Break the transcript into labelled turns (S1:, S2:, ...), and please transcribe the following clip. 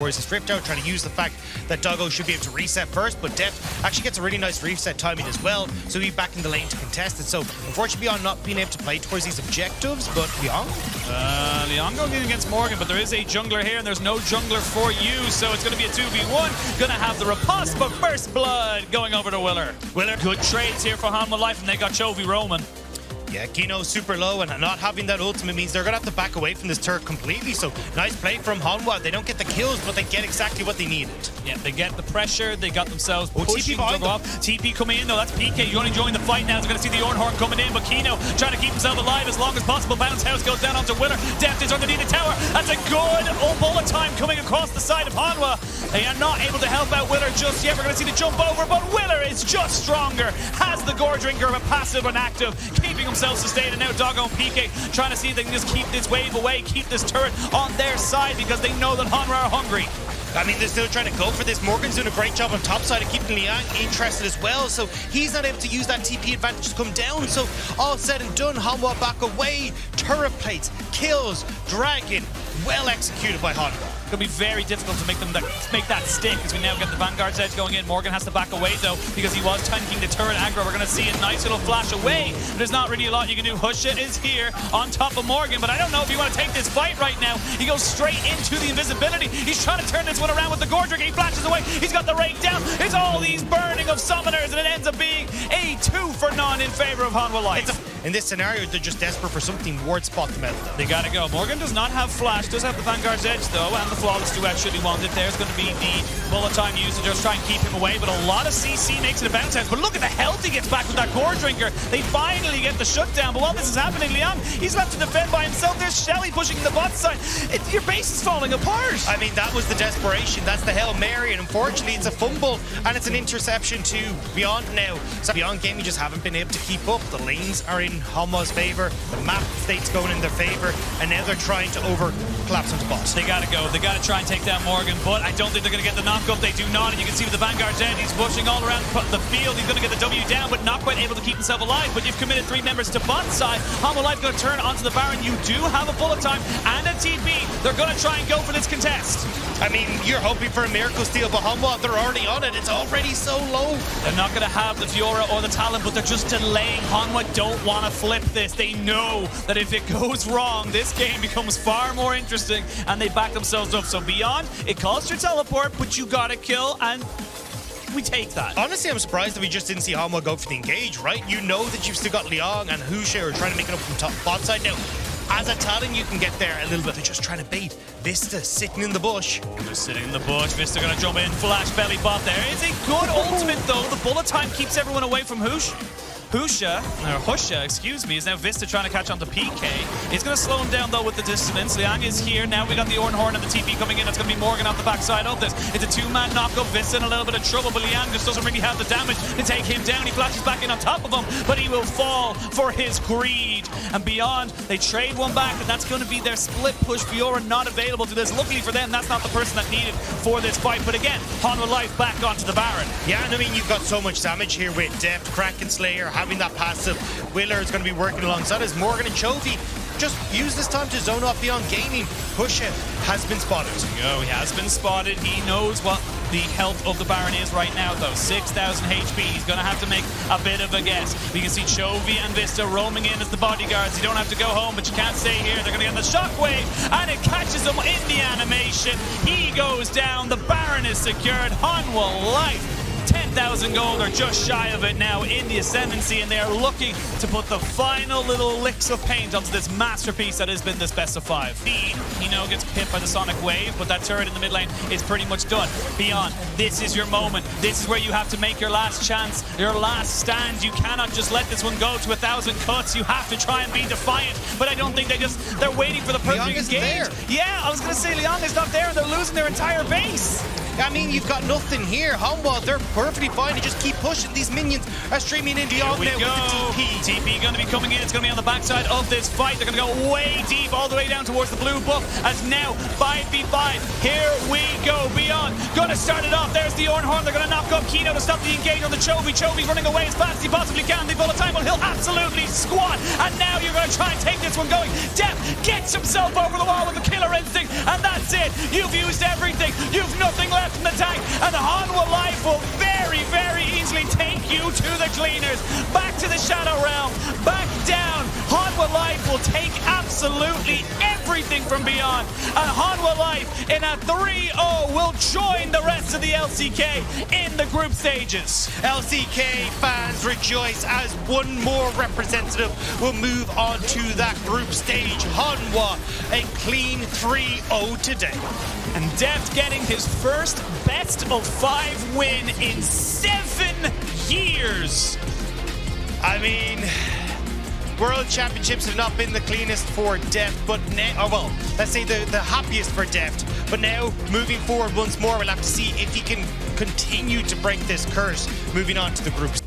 S1: Whereas he's stripped out, trying to use the fact that Doggo should be able to reset first, but Deft actually gets a really nice reset timing as well, so he's back in the lane to contest it. So unfortunately, Beyond not being able to play towards these objectives, but Liang?
S2: Liang going in against Morgan, but there is a jungler here, and there's no jungler for you, so it's going to be a 2v1. Going to have the riposte, but first blood going over to Willer. Willer, good trades here for Hanwha Life, and they got Chovy roaming.
S1: Yeah, Kino's super low, and not having that ultimate means they're going to have to back away from this turret completely. So nice play from Hanwha. They don't get the kills, but they get exactly what they needed.
S2: Yeah, they get the pressure. They got themselves
S1: TP
S2: pushing
S1: behind them.
S2: off. TP coming in, though. That's PK. You only join the fight now. He's going to see the Ornhorn coming in, but Kino trying to keep himself alive as long as possible. Bounce House goes down onto Willer. Deft is underneath the tower. That's a good bullet time coming across the side of Hanwha. They are not able to help out Willer just yet. We're going to see the jump over, but Willer is just stronger. Has the Gore Drinker of a passive and active, keeping himself sustained. And now Doggo and PK trying to see if they can just keep this wave away, keep this turret on their side, because they know that Hanwha are hungry.
S1: I mean, they're still trying to go for this. Morgan's doing a great job on top side of keeping Liang interested as well, so he's not able to use that TP advantage to come down. So all said and done, Hanwha back away. Turret plates, kills, dragon, well executed by Hanwha.
S2: It's going to be very difficult to make that stick, as we now get the Vanguard's edge going in. Morgan has to back away, though, because he was tanking the turret aggro. We're going to see a nice little flash away. There's not really a lot you can do. Husha is here on top of Morgan, but I don't know if you want to take this fight right now. He goes straight into the invisibility. He's trying to turn this one around with the Gordrick. He flashes away. He's got the rake down. It's all these burning of summoners, and it ends up being a 2-for-none in favor of Hanwha Life.
S1: In this scenario, they're just desperate for something ward spot them out.
S2: They got to go. Morgan does not have flash, does have the Vanguard's edge, though, and the flawless duet should he want it. There's going to be the bullet time used to just try and keep him away, but a lot of CC makes it a bounce house. But look at the health he gets back with that Gore Drinker. They finally get the shutdown, but while this is happening, Liang, he's left to defend by himself. There's Shelly pushing the bot side. Your base is falling apart.
S1: I mean, that was the desperation. That's the Hail Mary, and unfortunately, it's a fumble, and it's an interception to Beyond now. So Beyond Gaming just haven't been able to keep up. The lanes are in Hanwha's favor, the map state's going in their favor, and now they're trying to collapse onto boss.
S2: They got to go. They got to try and take down Morgan, but I don't think they're going to get the knock up. They do not, and you can see with the Vanguard's end, he's pushing all around the field. He's going to get the W down, but not quite able to keep himself alive. But you've committed 3 members to bot side. Hanwha Life going to turn onto the Baron. You do have a bullet time and a TP. They're going to try and go for this contest.
S1: I mean, you're hoping for a miracle steal, but Hanwha, they're already on it. It's already so low.
S2: They're not going to have the Fiora or the Talon, but they're just delaying. Hanwha don't want to flip this. They know that if it goes wrong, this game becomes far more interesting, and they back themselves up. So Beyond, it costs your teleport, but you got to kill, and we take that.
S1: Honestly, I'm surprised that we just didn't see Hanwha go for the engage, right? You know that you've still got Liang and Husha are trying to make it up from top bot side now. As a Talon, you can get there a little bit. They're just trying to bait Vista sitting in the bush.
S2: Just sitting in the bush. Vista going to jump in. Flash belly bot there. It's a good ultimate, though. The bullet time keeps everyone away from Husha, excuse me, is now Vista trying to catch on to PK. It's going to slow him down, though, with the dissonance. Liang is here. Now we got the Ornhorn and the TP coming in. It's going to be Morgan off the backside of this. It's a 2-man knock-up. Vista in a little bit of trouble, but Liang just doesn't really have the damage to take him down. He flashes back in on top of him, but he will fall for his greed. And Beyond, they trade one back, and that's going to be their split push. Fiora not available to this. Luckily for them, that's not the person that needed for this fight. But again, Hanwha Life back onto the Baron.
S1: Yeah, and I mean, you've got so much damage here with Deft, Kraken Slayer, having that passive. Willer is going to be working alongside us. Morgan and Chovy just use this time to zone off Beyond Gaming. Husha has been spotted.
S2: He has been spotted. He knows what the health of the Baron is right now, though. 6,000 HP. He's going to have to make a bit of a guess. We can see Chovy and Vista roaming in as the bodyguards. You don't have to go home, but you can't stay here. They're going to get the shockwave, and it catches him in the animation. He goes down. The Baron is secured. Hanwha Life 10,000 gold, or just shy of it now in the ascendancy, and they are looking to put the final little licks of paint onto this masterpiece that has been this best of 5. Hino gets hit by the Sonic Wave, but that turret in the mid lane is pretty much done. Beyond, this is your moment. This is where you have to make your last chance, your last stand. You cannot just let this one go to 1,000 cuts. You have to try and be defiant, but I don't think they're waiting for the perfect engage. Yeah, I was going to say Liang is not there, and they're losing their entire base.
S1: I mean, you've got nothing here. Hanwha, they're perfectly fine to just keep pushing. These minions are streaming in beyond now with the TP.
S2: TP going to be coming in. It's going to be on the backside of this fight. They're going to go way deep, all the way down towards the blue buff. As now, 5v5. Here we go. Beyond. Going to start it off. There's the Ornhorn. They're going to knock up Kino to stop the engage on the Chovy. Chovy's running away as fast as he possibly can. They've all the time. Well, he'll absolutely squat. And now you're going to try and take this one going. Death gets himself over the wall with the killer instinct. And that's it. You've used everything. You've nothing left in the tank. And Hanwha Life will very, very easily take you to the cleaners. Back to the Shadow Realm. Back down. Hanwha Life will take absolutely everything from Beyond. And Hanwha Life in a 3-0 will join the rest of the LCK in the group stages.
S1: LCK fans rejoice as one more representative will move on to that group stage. Hanwha, a clean 3-0 today.
S2: And Deft getting his first best of 5 win in 7 years.
S1: I mean, World Championships have not been the cleanest for Deft, but now, well, let's say the happiest for Deft. But now, moving forward once more, we'll have to see if he can continue to break this curse moving on to the group stage.